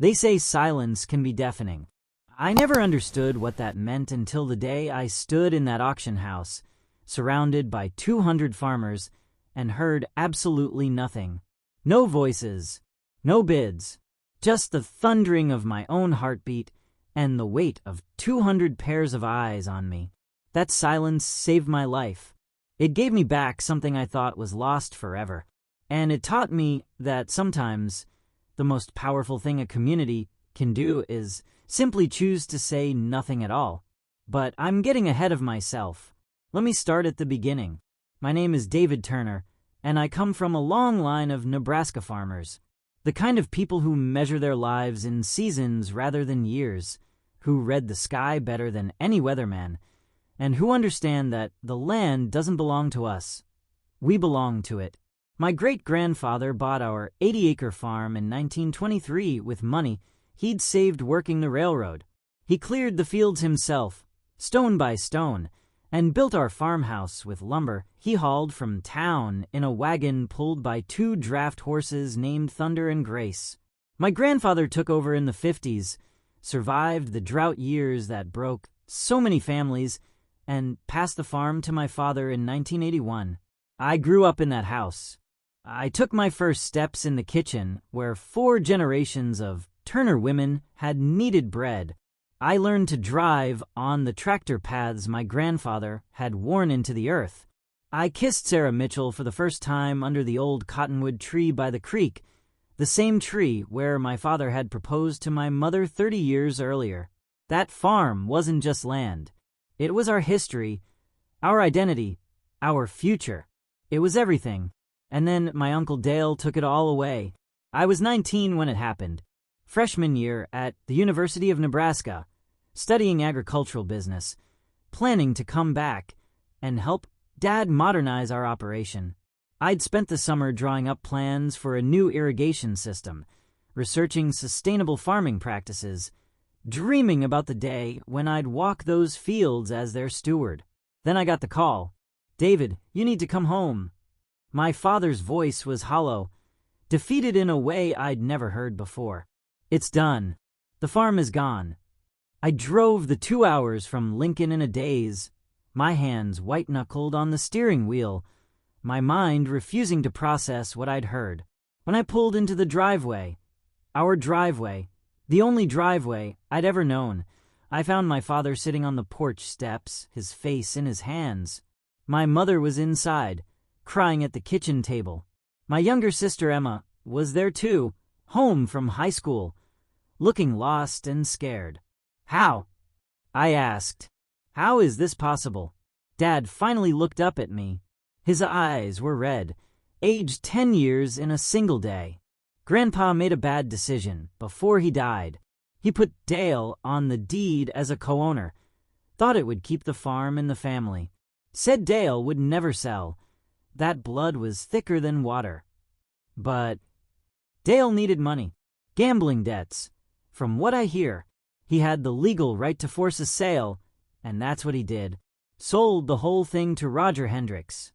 They say silence can be deafening. I never understood what that meant until the day I stood in that auction house, surrounded by 200 farmers, and heard absolutely nothing. No voices, no bids, just the thundering of my own heartbeat and the weight of 200 pairs of eyes on me. That silence saved my life. It gave me back something I thought was lost forever, and it taught me that sometimes the most powerful thing a community can do is simply choose to say nothing at all. But I'm getting ahead of myself. Let me start at the beginning. My name is David Turner, and I come from a long line of Nebraska farmers. The kind of people who measure their lives in seasons rather than years, who read the sky better than any weatherman, and who understand that the land doesn't belong to us. We belong to it. My great-grandfather bought our 80-acre farm in 1923 with money he'd saved working the railroad. He cleared the fields himself, stone by stone, and built our farmhouse with lumber he hauled from town in a wagon pulled by 2 draft horses named Thunder and Grace. My grandfather took over in the 50s, survived the drought years that broke so many families, and passed the farm to my father in 1981. I grew up in that house. I took my first steps in the kitchen, where 4 generations of Turner women had kneaded bread. I learned to drive on the tractor paths my grandfather had worn into the earth. I kissed Sarah Mitchell for the first time under the old cottonwood tree by the creek, the same tree where my father had proposed to my mother 30 years earlier. That farm wasn't just land. It was our history, our identity, our future. It was everything. And then my Uncle Dale took it all away. I was 19 when it happened. Freshman year at the University of Nebraska, studying agricultural business, planning to come back and help Dad modernize our operation. I'd spent the summer drawing up plans for a new irrigation system, researching sustainable farming practices, dreaming about the day when I'd walk those fields as their steward. Then I got the call. "David, you need to come home." My father's voice was hollow, defeated in a way I'd never heard before. "It's done. The farm is gone." I drove the 2 hours from Lincoln in a daze, my hands white-knuckled on the steering wheel, my mind refusing to process what I'd heard. When I pulled into the driveway, our driveway, the only driveway I'd ever known, I found my father sitting on the porch steps, his face in his hands. My mother was inside, crying at the kitchen table. My younger sister Emma was there too, home from high school, looking lost and scared. "How?" I asked. "How is this possible?" Dad finally looked up at me. His eyes were red, aged 10 years in a single day. Grandpa made a bad decision before he died. He put Dale on the deed as a co-owner, thought it would keep the farm in the family. Said Dale would never sell. That blood was thicker than water. But Dale needed money, gambling debts. From what I hear, he had the legal right to force a sale, and that's what he did. Sold the whole thing to Roger Hendricks.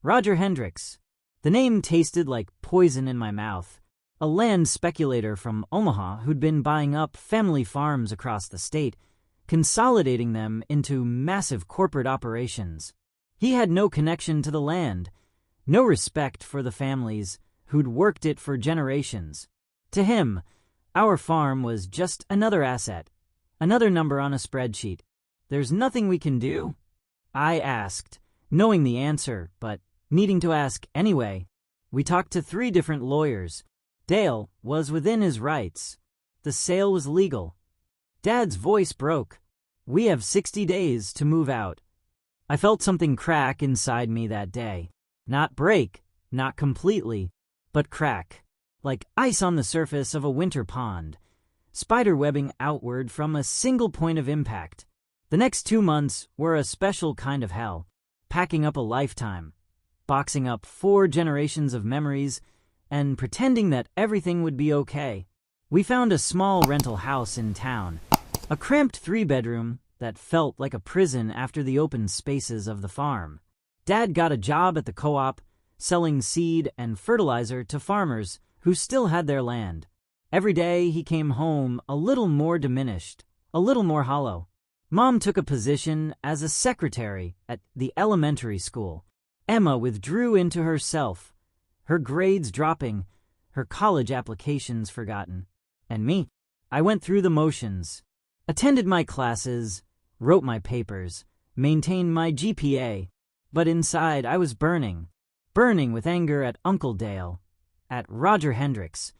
Roger Hendricks. The name tasted like poison in my mouth. A land speculator from Omaha who'd been buying up family farms across the state, consolidating them into massive corporate operations. He had no connection to the land, no respect for the families who'd worked it for generations. To him, our farm was just another asset, another number on a spreadsheet. "There's nothing we can do?" I asked, knowing the answer, but needing to ask anyway. We talked to 3 different lawyers. Dale was within his rights. The sale was legal. Dad's voice broke. "We have 60 days to move out." I felt something crack inside me that day. Not break, not completely, but crack. Like ice on the surface of a winter pond, spiderwebbing outward from a single point of impact. The next 2 months were a special kind of hell, packing up a lifetime, boxing up 4 generations of memories, and pretending that everything would be okay. We found a small rental house in town, a cramped 3-bedroom that felt like a prison after the open spaces of the farm. Dad got a job at the co-op, selling seed and fertilizer to farmers who still had their land. Every day he came home a little more diminished, a little more hollow. Mom took a position as a secretary at the elementary school. Emma withdrew into herself, her grades dropping, her college applications forgotten. And me, I went through the motions, attended my classes, wrote my papers, maintained my GPA, but inside I was burning with anger at Uncle Dale, at Roger Hendricks,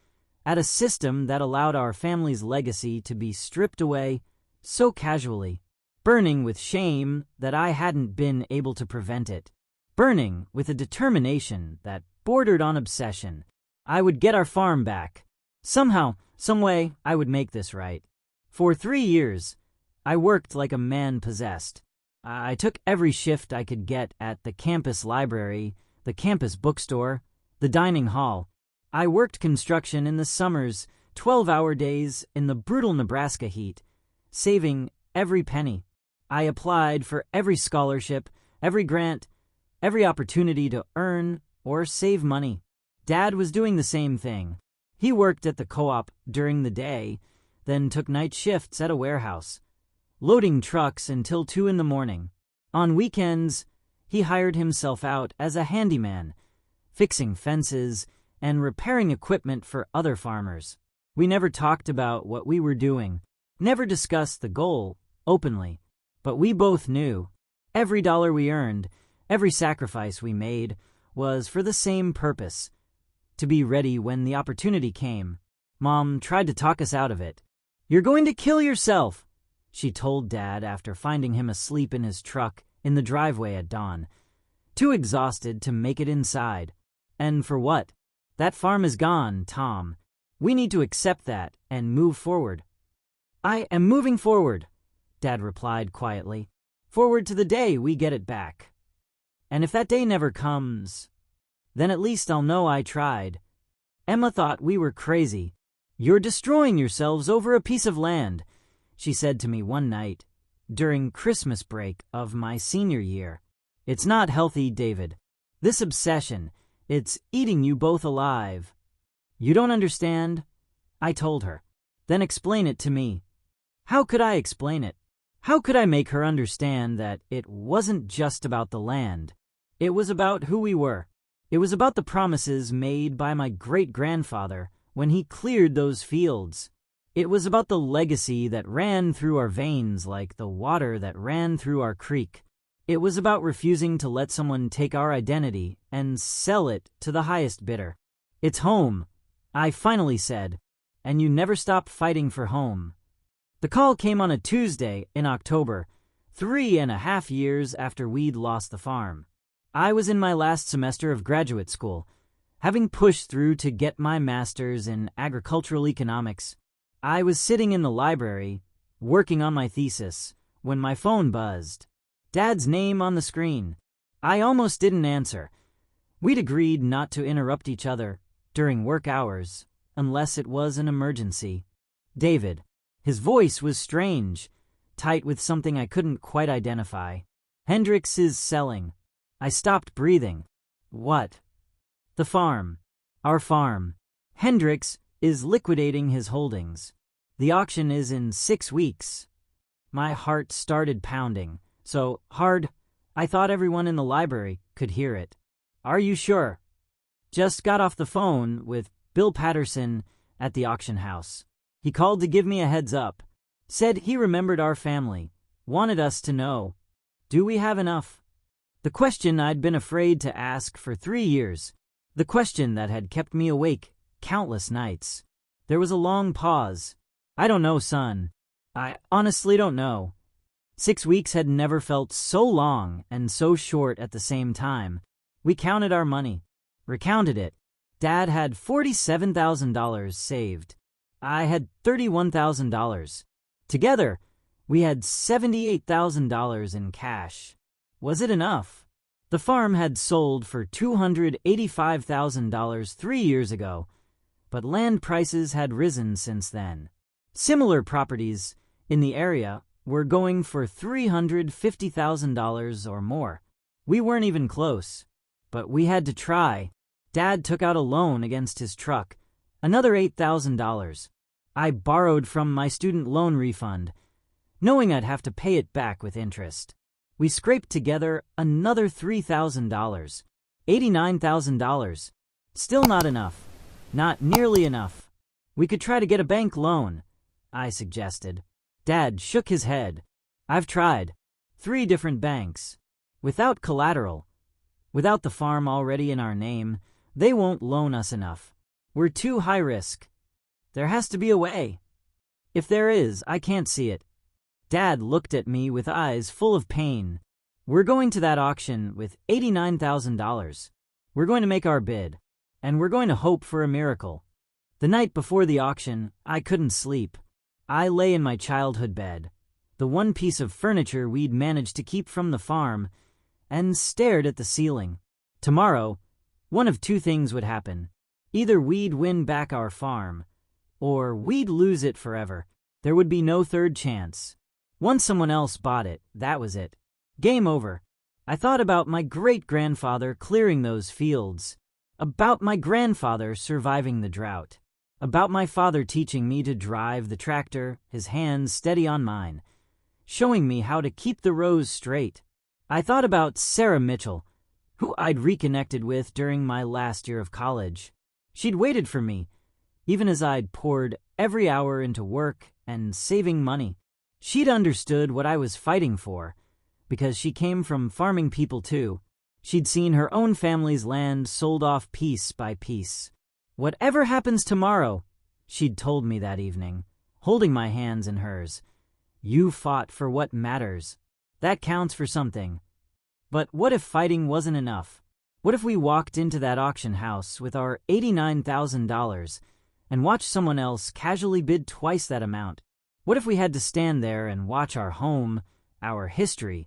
at a system that allowed our family's legacy to be stripped away so casually, burning with shame that I hadn't been able to prevent it, burning with a determination that bordered on obsession. I would get our farm back. Somehow, some way, I would make this right. For 3 years, I worked like a man possessed. I took every shift I could get at the campus library, the campus bookstore, the dining hall. I worked construction in the summers, 12-hour days in the brutal Nebraska heat, saving every penny. I applied for every scholarship, every grant, every opportunity to earn or save money. Dad was doing the same thing. He worked at the co-op during the day, then took night shifts at a warehouse, loading trucks until 2 in the morning. On weekends, he hired himself out as a handyman, fixing fences and repairing equipment for other farmers. We never talked about what we were doing, never discussed the goal openly, but we both knew every dollar we earned, every sacrifice we made was for the same purpose, to be ready when the opportunity came. Mom tried to talk us out of it. "You're going to kill yourself," she told Dad after finding him asleep in his truck in the driveway at dawn, too exhausted to make it inside. "And for what? That farm is gone, Tom. We need to accept that and move forward." "I am moving forward," Dad replied quietly. "Forward to the day we get it back. And if that day never comes, then at least I'll know I tried." Emma thought we were crazy. "You're destroying yourselves over a piece of land," she said to me one night during Christmas break of my senior year. "It's not healthy, David. This obsession, it's eating you both alive." "You don't understand," I told her. "Then explain it to me." How could I explain it? How could I make her understand that it wasn't just about the land? It was about who we were. It was about the promises made by my great-grandfather when he cleared those fields. It was about the legacy that ran through our veins like the water that ran through our creek. It was about refusing to let someone take our identity and sell it to the highest bidder. "It's home," I finally said, "and you never stop fighting for home." The call came on a Tuesday in October, 3.5 years after we'd lost the farm. I was in my last semester of graduate school, having pushed through to get my master's in agricultural economics. I was sitting in the library, working on my thesis, when my phone buzzed. Dad's name on the screen. I almost didn't answer. We'd agreed not to interrupt each other during work hours, unless it was an emergency. David. His voice was strange, tight with something I couldn't quite identify. "Hendricks is selling." I stopped breathing. "What?" "The farm. Our farm. Hendricks is liquidating his holdings. The auction is in 6 weeks. My heart started pounding, so hard I thought everyone in the library could hear it. "Are you sure?" "Just got off the phone with Bill Patterson at the auction house. He called to give me a heads up. Said he remembered our family, wanted us to know. Do we have enough?" The question I'd been afraid to ask for 3 years. The question that had kept me awake countless nights. There was a long pause. "I don't know, son. I honestly don't know." 6 weeks had never felt so long and so short at the same time. We counted our money, recounted it. Dad had $47,000 saved. I had $31,000. Together, we had $78,000 in cash. Was it enough? The farm had sold for $285,000 3 years ago, but land prices had risen since then. Similar properties in the area were going for $350,000 or more. We weren't even close, but we had to try. Dad took out a loan against his truck, Another $8,000. I borrowed from my student loan refund, knowing I'd have to pay it back with interest. We scraped together another $3,000. $89,000. Still not enough. Not nearly enough. We could try to get a bank loan, I suggested. Dad shook his head. I've tried. 3 different banks. Without collateral. Without the farm already in our name, they won't loan us enough. We're too high risk. There has to be a way. If there is, I can't see it. Dad looked at me with eyes full of pain. We're going to that auction with $89,000. We're going to make our bid, and we're going to hope for a miracle. The night before the auction, I couldn't sleep. I lay in my childhood bed, the one piece of furniture we'd managed to keep from the farm, and stared at the ceiling. Tomorrow, one of 2 things would happen. Either we'd win back our farm, or we'd lose it forever. There would be no third chance. Once someone else bought it, that was it. Game over. I thought about my great-grandfather clearing those fields, about my grandfather surviving the drought, about my father teaching me to drive the tractor, his hands steady on mine, showing me how to keep the rows straight. I thought about Sarah Mitchell, who I'd reconnected with during my last year of college. She'd waited for me, even as I'd poured every hour into work and saving money. She'd understood what I was fighting for, because she came from farming people too. She'd seen her own family's land sold off piece by piece. Whatever happens tomorrow, she'd told me that evening, holding my hands in hers, you fought for what matters. That counts for something. But what if fighting wasn't enough? What if we walked into that auction house with our $89,000 and watched someone else casually bid twice that amount? What if we had to stand there and watch our home, our history,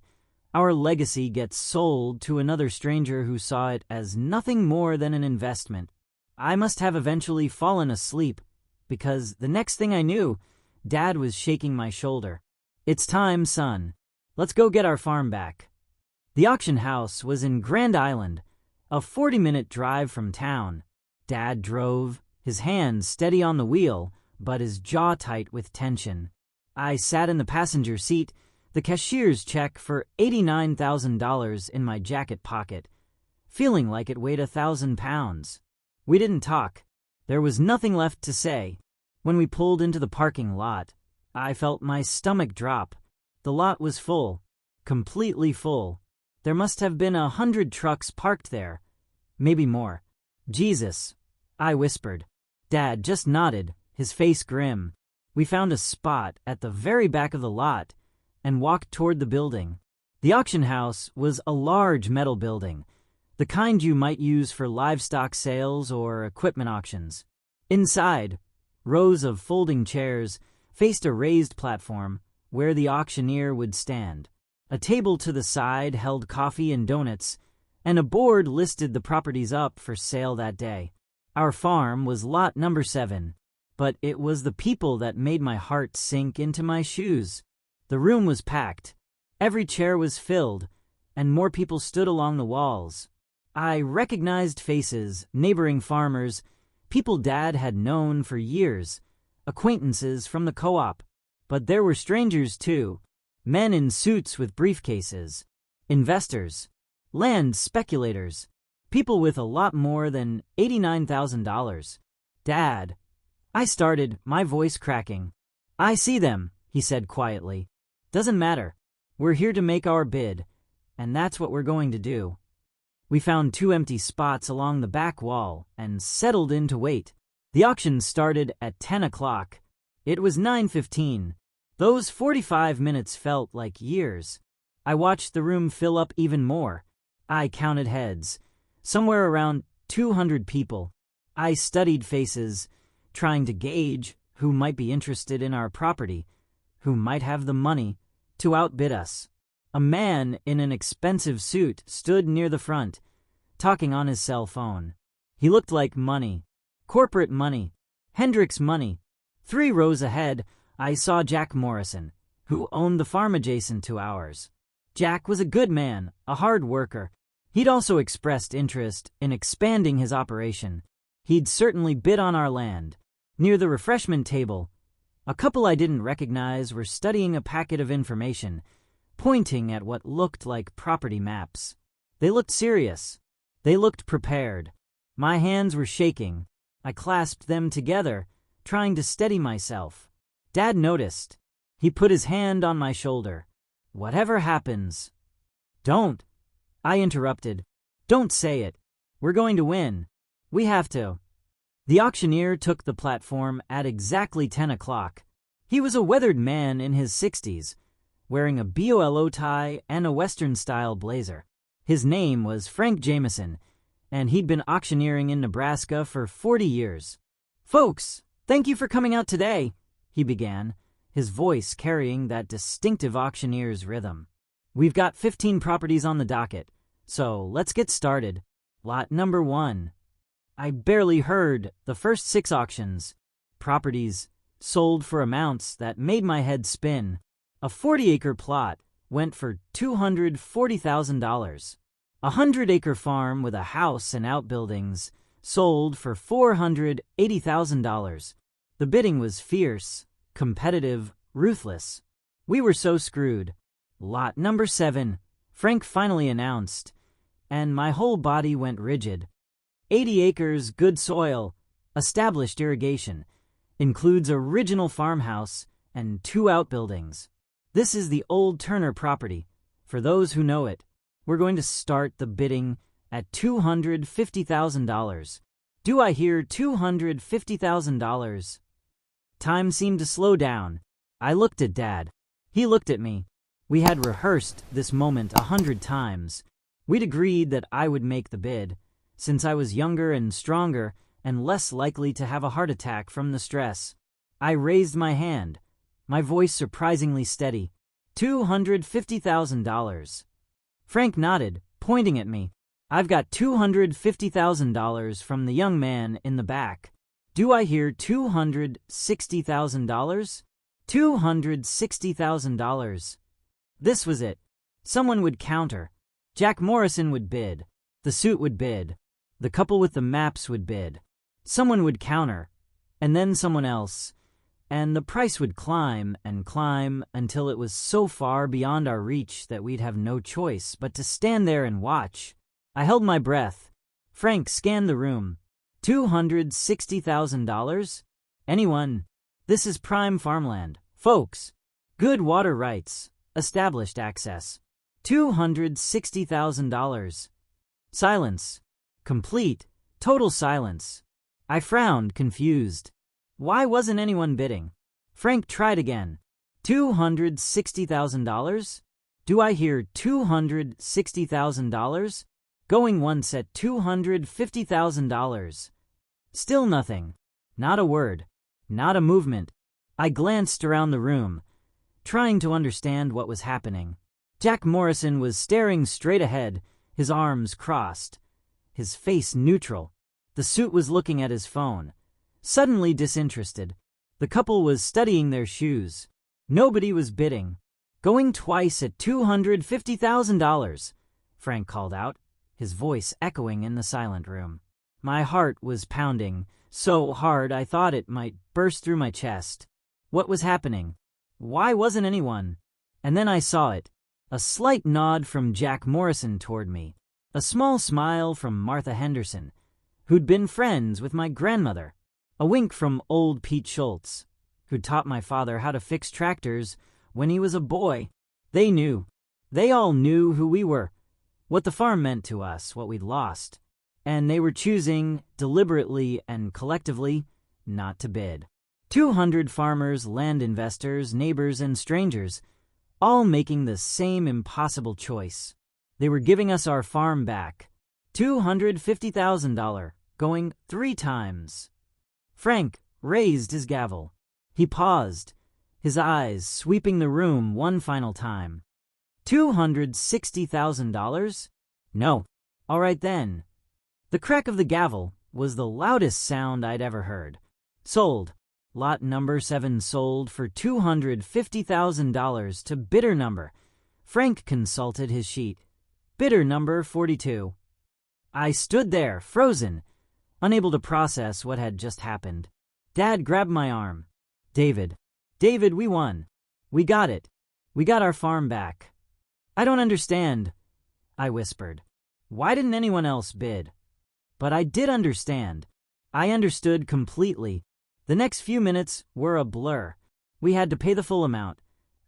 our legacy get sold to another stranger who saw it as nothing more than an investment? I must have eventually fallen asleep, because the next thing I knew, Dad was shaking my shoulder. It's time, son. Let's go get our farm back. The auction house was in Grand Island, a 40-minute drive from town. Dad drove, his hands steady on the wheel, but his jaw tight with tension. I sat in the passenger seat, the cashier's check for $89,000 in my jacket pocket, feeling like it weighed 1,000 pounds. We didn't talk. There was nothing left to say. When we pulled into the parking lot, I felt my stomach drop. The lot was full, completely full. There must have been 100 trucks parked there, maybe more. Jesus, I whispered. Dad just nodded, his face grim. We found a spot at the very back of the lot and walked toward the building. The auction house was a large metal building, the kind you might use for livestock sales or equipment auctions. Inside, rows of folding chairs faced a raised platform where the auctioneer would stand. A table to the side held coffee and donuts, and a board listed the properties up for sale that day. Our farm was lot number 7, but it was the people that made my heart sink into my shoes. The room was packed. Every chair was filled, and more people stood along the walls. I recognized faces, neighboring farmers, people Dad had known for years, acquaintances from the co-op. But there were strangers too, men in suits with briefcases, investors, land speculators, people with a lot more than $89,000. Dad, I started, my voice cracking. I see them, he said quietly. Doesn't matter. We're here to make our bid, and that's what we're going to do. We found 2 empty spots along the back wall and settled in to wait. The auction started at 10 o'clock. It was 9:15. Those 45 minutes felt like years. I watched the room fill up even more. I counted heads, somewhere around 200 people. I studied faces, trying to gauge who might be interested in our property, who might have the money to outbid us. A man in an expensive suit stood near the front, talking on his cell phone. He looked like money, corporate money, Hendricks money. 3 rows ahead, I saw Jack Morrison, who owned the farm adjacent to ours. Jack was a good man, a hard worker. He'd also expressed interest in expanding his operation. He'd certainly bid on our land. Near the refreshment table, a couple I didn't recognize were studying a packet of information, pointing at what looked like property maps. They looked serious. They looked prepared. My hands were shaking. I clasped them together, trying to steady myself. Dad noticed. He put his hand on my shoulder. "Whatever happens." "Don't," I interrupted. "Don't say it. We're going to win. We have to." The auctioneer took the platform at exactly 10 o'clock. He was a weathered man in his 60s, wearing a BOLO tie and a Western-style blazer. His name was Frank Jameson, and he'd been auctioneering in Nebraska for 40 years. "Folks, thank you for coming out today," he began, his voice carrying that distinctive auctioneer's rhythm. "We've got 15 properties on the docket, so let's get started. Lot number 1. I barely heard the first 6 auctions. Properties sold for amounts that made my head spin. A 40-acre plot went for $240,000. A 100-acre farm with a house and outbuildings sold for $480,000. The bidding was fierce, competitive, ruthless. We were so screwed. Lot number 7, Frank finally announced, and my whole body went rigid. 80 acres, good soil, established irrigation, includes original farmhouse and 2 outbuildings. This is the old Turner property. For those who know it, we're going to start the bidding at $250,000. Do I hear $250,000? Time seemed to slow down. I looked at Dad. He looked at me. We had rehearsed this moment 100 times. We'd agreed that I would make the bid, since I was younger and stronger and less likely to have a heart attack from the stress. I raised my hand, my voice surprisingly steady. $250,000. Frank nodded, pointing at me. I've got $250,000 from the young man in the back. Do I hear $260,000? $260,000. This was it. Someone would counter. Jack Morrison would bid. The suit would bid. The couple with the maps would bid. Someone would counter, and then someone else, and the price would climb and climb until it was so far beyond our reach that we'd have no choice but to stand there and watch. I held my breath. Frank scanned the room. $260,000? Anyone? This is prime farmland. Folks. Good water rights. Established access. $260,000. Silence. Complete, total silence. I frowned, confused. Why wasn't anyone bidding? Frank tried again. $260,000? Do I hear $260,000? Going once at $250,000. Still nothing. Not a word. Not a movement. I glanced around the room, trying to understand what was happening. Jack Morrison was staring straight ahead, his arms crossed, his face neutral. The suit was looking at his phone, suddenly disinterested. The couple was studying their shoes. Nobody was bidding. Going twice at $250,000, Frank called out, his voice echoing in the silent room. My heart was pounding, so hard I thought it might burst through my chest. What was happening? Why wasn't anyone? And then I saw it. A slight nod from Jack Morrison toward me. A small smile from Martha Henderson, who'd been friends with my grandmother. A wink from old Pete Schultz, who'd taught my father how to fix tractors when he was a boy. They knew. They all knew who we were, what the farm meant to us, what we'd lost. And they were choosing, deliberately and collectively, not to bid. 200 farmers, land investors, neighbors, and strangers, all making the same impossible choice. They were giving us our farm back. $250,000, going 3 times. Frank raised his gavel. He paused, his eyes sweeping the room one final time. $260,000? No. All right then. The crack of the gavel was the loudest sound I'd ever heard. Sold. Lot number 7 sold for $250,000 to bidder number. Frank consulted his sheet. Bidder number 42. I stood there, frozen, unable to process what had just happened. Dad grabbed my arm. David, we won. We got it. We got our farm back. I don't understand, I whispered. Why didn't anyone else bid? But I did understand. I understood completely. The next few minutes were a blur. We had to pay the full amount,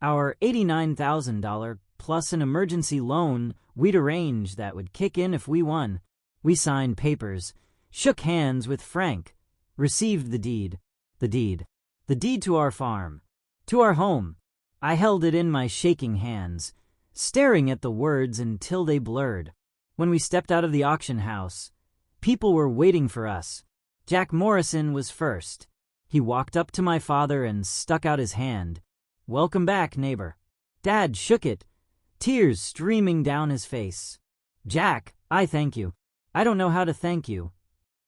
our $89,000 plus an emergency loan we'd arranged that would kick in if we won. We signed papers, shook hands with Frank, received the deed to our farm, to our home. I held it in my shaking hands, staring at the words until they blurred. When we stepped out of the auction house, people were waiting for us. Jack Morrison was first. He walked up to my father and stuck out his hand. Welcome back, neighbor. Dad shook it, tears streaming down his face. Jack, I thank you. I don't know how to thank you.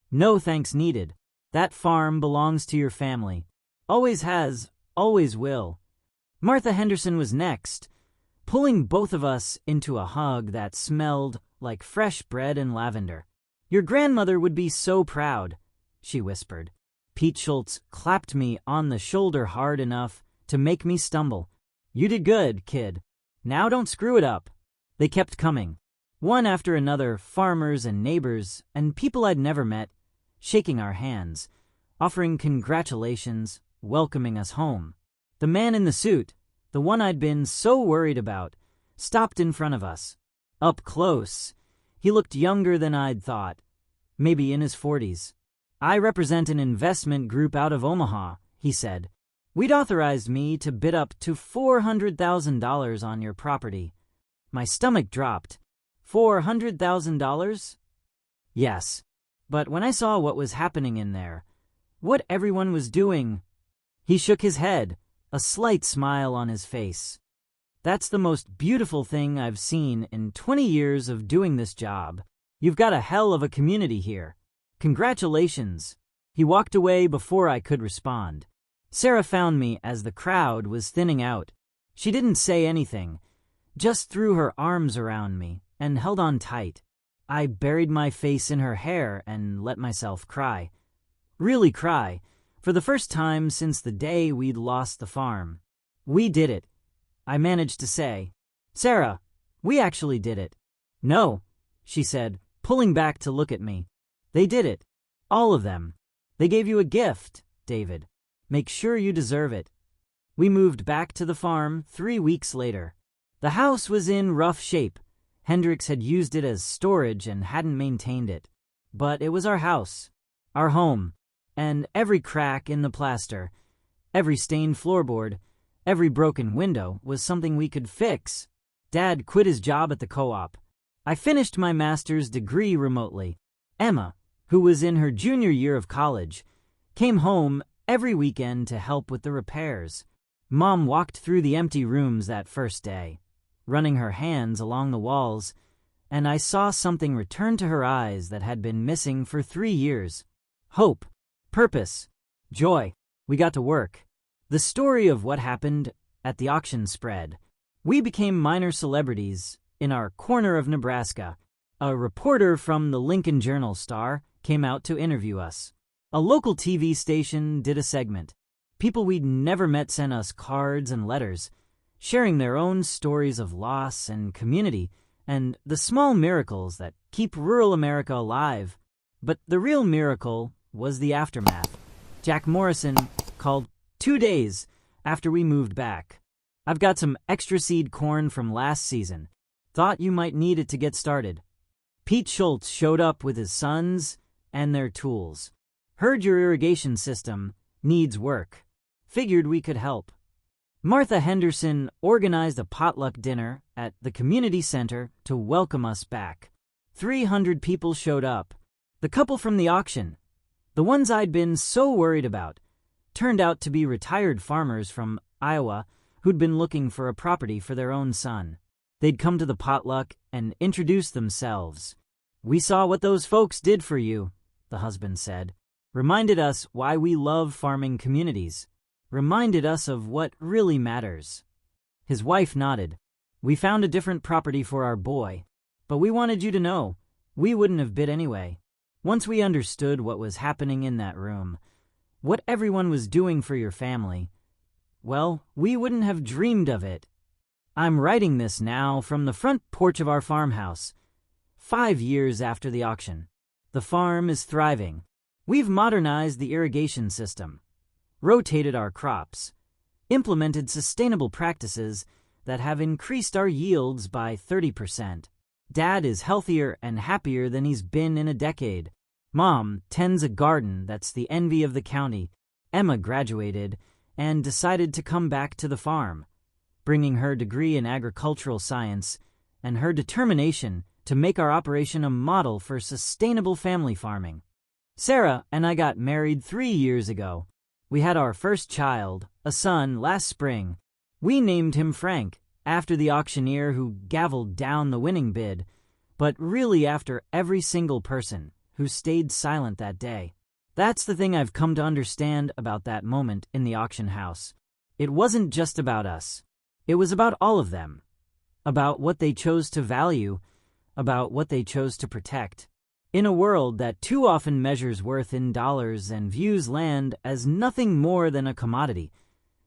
No thanks needed. That farm belongs to your family. Always has, always will. Martha Henderson was next, pulling both of us into a hug that smelled like fresh bread and lavender. Your grandmother would be so proud, she whispered. Pete Schultz clapped me on the shoulder hard enough to make me stumble. You did good, kid. Now don't screw it up. They kept coming, one after another, farmers and neighbors and people I'd never met, shaking our hands, offering congratulations, welcoming us home. The man in the suit, the one I'd been so worried about, stopped in front of us. Up close, he looked younger than I'd thought, maybe in his 40s. I represent an investment group out of Omaha, he said. We'd authorized me to bid up to $400,000 on your property. My stomach dropped. $400,000? Yes. But when I saw what was happening in there, what everyone was doing, he shook his head, a slight smile on his face. That's the most beautiful thing I've seen in 20 years of doing this job. You've got a hell of a community here. Congratulations. He walked away before I could respond. Sarah found me as the crowd was thinning out. She didn't say anything, just threw her arms around me and held on tight. I buried my face in her hair and let myself cry. Really cry, for the first time since the day we'd lost the farm. We did it, I managed to say. Sarah, we actually did it. No, she said, pulling back to look at me. They did it. All of them. They gave you a gift, David. Make sure you deserve it. We moved back to the farm 3 weeks later. The house was in rough shape. Hendricks had used it as storage and hadn't maintained it. But it was our house, our home, and every crack in the plaster, every stained floorboard, every broken window was something we could fix. Dad quit his job at the co-op. I finished my master's degree remotely. Emma, who was in her junior year of college, came home every weekend to help with the repairs. Mom walked through the empty rooms that first day, running her hands along the walls, and I saw something return to her eyes that had been missing for 3 years. Hope, purpose, joy. We got to work. The story of what happened at the auction spread. We became minor celebrities in our corner of Nebraska. A reporter from the Lincoln Journal-Star came out to interview us. A local TV station did a segment. People we'd never met sent us cards and letters, sharing their own stories of loss and community and the small miracles that keep rural America alive. But the real miracle was the aftermath. Jack Morrison called 2 days after we moved back. I've got some extra seed corn from last season. Thought you might need it to get started. Pete Schultz showed up with his sons and their tools. Heard your irrigation system needs work. Figured we could help. Martha Henderson organized a potluck dinner at the community center to welcome us back. 300 people showed up. The couple from the auction, the ones I'd been so worried about, turned out to be retired farmers from Iowa who'd been looking for a property for their own son. They'd come to the potluck and introduce themselves. We saw what those folks did for you, the husband said. Reminded us why we love farming communities. Reminded us of what really matters. His wife nodded. We found a different property for our boy, but we wanted you to know we wouldn't have bid anyway. Once we understood what was happening in that room, what everyone was doing for your family, well, we wouldn't have dreamed of it. I'm writing this now from the front porch of our farmhouse, 5 years after the auction. The farm is thriving. We've modernized the irrigation system, rotated our crops, implemented sustainable practices that have increased our yields by 30%. Dad is healthier and happier than he's been in a decade. Mom tends a garden that's the envy of the county. Emma graduated and decided to come back to the farm, bringing her degree in agricultural science and her determination to make our operation a model for sustainable family farming. Sarah and I got married 3 years ago. We had our first child, a son, last spring. We named him Frank, after the auctioneer who gavelled down the winning bid, but really after every single person who stayed silent that day. That's the thing I've come to understand about that moment in the auction house. It wasn't just about us. It was about all of them. About what they chose to value, about what they chose to protect. In a world that too often measures worth in dollars and views land as nothing more than a commodity,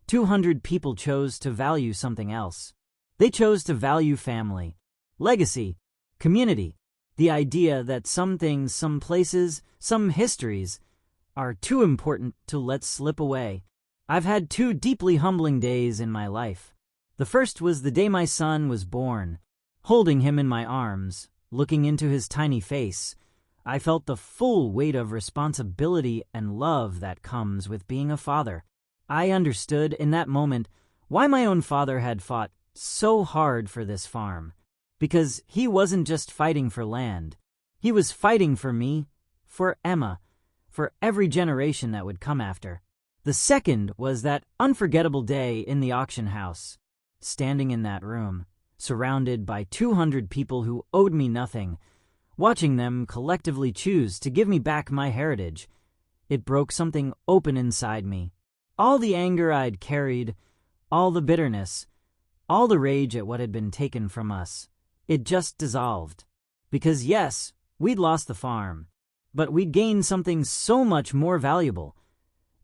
200 people chose to value something else. They chose to value family, legacy, community, the idea that some things, some places, some histories are too important to let slip away. I've had 2 deeply humbling days in my life. The first was the day my son was born. Holding him in my arms, looking into his tiny face, I felt the full weight of responsibility and love that comes with being a father. I understood in that moment why my own father had fought so hard for this farm. Because he wasn't just fighting for land. He was fighting for me, for Emma, for every generation that would come after. The second was that unforgettable day in the auction house. Standing in that room, surrounded by 200 people who owed me nothing, watching them collectively choose to give me back my heritage, it broke something open inside me. All the anger I'd carried, all the bitterness, all the rage at what had been taken from us, it just dissolved. Because yes, we'd lost the farm, but we'd gained something so much more valuable,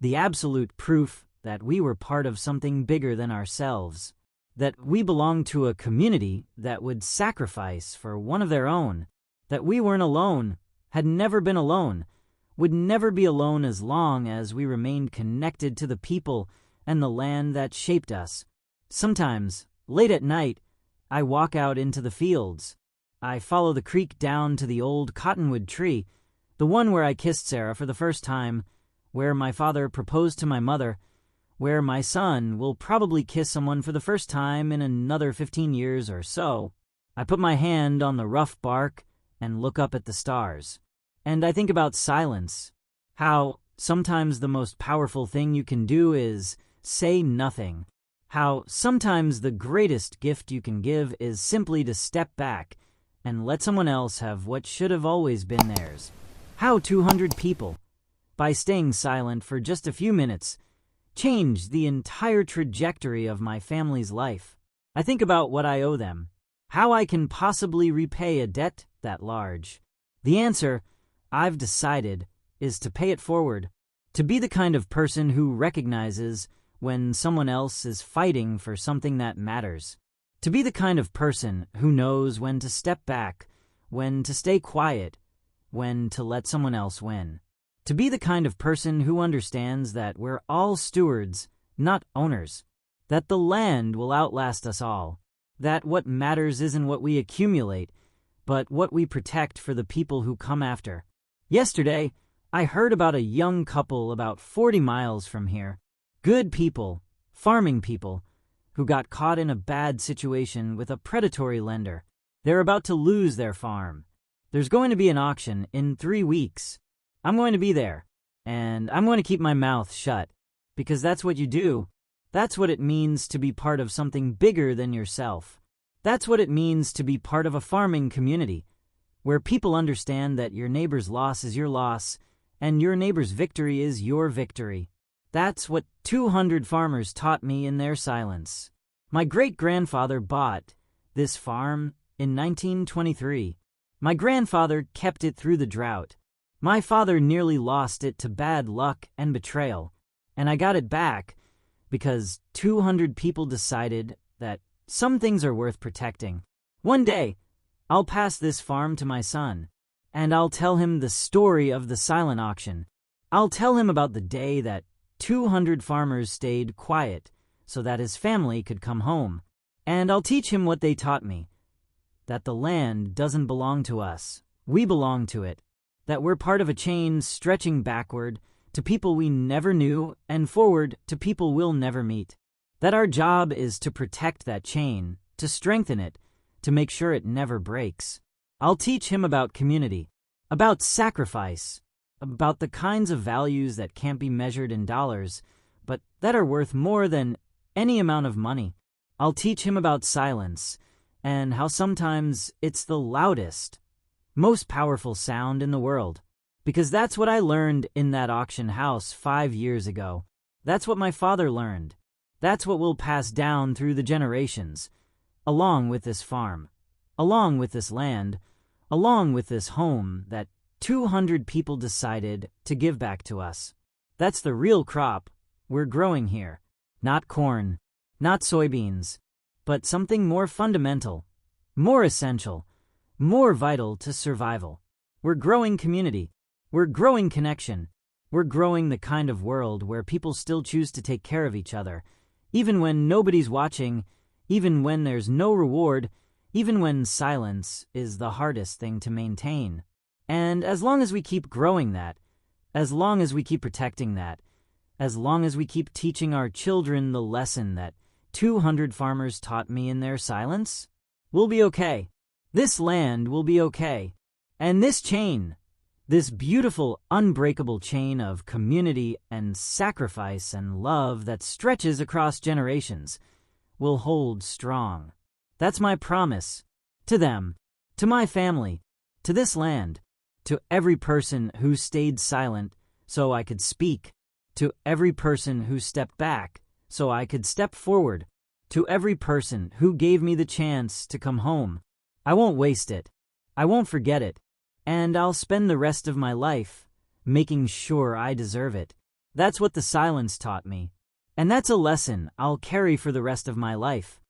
the absolute proof that we were part of something bigger than ourselves, that we belonged to a community that would sacrifice for one of their own, that we weren't alone, had never been alone, would never be alone as long as we remained connected to the people and the land that shaped us. Sometimes, late at night, I walk out into the fields. I follow the creek down to the old cottonwood tree, the one where I kissed Sarah for the first time, where my father proposed to my mother, where my son will probably kiss someone for the first time in another 15 years or so. I put my hand on the rough bark and look up at the stars. And I think about silence, how sometimes the most powerful thing you can do is say nothing, how sometimes the greatest gift you can give is simply to step back and let someone else have what should have always been theirs. How 200 people, by staying silent for just a few minutes, changed the entire trajectory of my family's life. I think about what I owe them, how I can possibly repay a debt that large. The answer, I've decided, is to pay it forward, to be the kind of person who recognizes when someone else is fighting for something that matters, to be the kind of person who knows when to step back, when to stay quiet, when to let someone else win. To be the kind of person who understands that we're all stewards, not owners, that the land will outlast us all, that what matters isn't what we accumulate, but what we protect for the people who come after. Yesterday, I heard about a young couple about 40 miles from here, good people, farming people, who got caught in a bad situation with a predatory lender. They're about to lose their farm. There's going to be an auction in 3 weeks. I'm going to be there, and I'm going to keep my mouth shut, because that's what you do. That's what it means to be part of something bigger than yourself. That's what it means to be part of a farming community, where people understand that your neighbor's loss is your loss, and your neighbor's victory is your victory. That's what 200 farmers taught me in their silence. My great-grandfather bought this farm in 1923. My grandfather kept it through the drought. My father nearly lost it to bad luck and betrayal, and I got it back because 200 people decided that some things are worth protecting. One day, I'll pass this farm to my son, and I'll tell him the story of the silent auction. I'll tell him about the day that 200 farmers stayed quiet so that his family could come home. And I'll teach him what they taught me, that the land doesn't belong to us, we belong to it, that we're part of a chain stretching backward to people we never knew and forward to people we'll never meet, that our job is to protect that chain, to strengthen it, to make sure it never breaks. I'll teach him about community, about sacrifice, about the kinds of values that can't be measured in dollars, but that are worth more than any amount of money. I'll teach him about silence, and how sometimes it's the loudest, most powerful sound in the world. Because that's what I learned in that auction house 5 years ago. That's what my father learned. That's what we'll pass down through the generations, along with this farm, along with this land, along with this home that 200 people decided to give back to us. That's the real crop we're growing here. Not corn, not soybeans, but something more fundamental, more essential, more vital to survival. We're growing community. We're growing connection. We're growing the kind of world where people still choose to take care of each other, even when nobody's watching, even when there's no reward, even when silence is the hardest thing to maintain. And as long as we keep growing that, as long as we keep protecting that, as long as we keep teaching our children the lesson that 200 farmers taught me in their silence, we'll be okay. This land will be okay. And this chain, this beautiful, unbreakable chain of community and sacrifice and love that stretches across generations, will hold strong. That's my promise. To them, to my family, to this land, to every person who stayed silent so I could speak, to every person who stepped back so I could step forward, to every person who gave me the chance to come home. I won't waste it. I won't forget it. And I'll spend the rest of my life making sure I deserve it. That's what the silence taught me. And that's a lesson I'll carry for the rest of my life.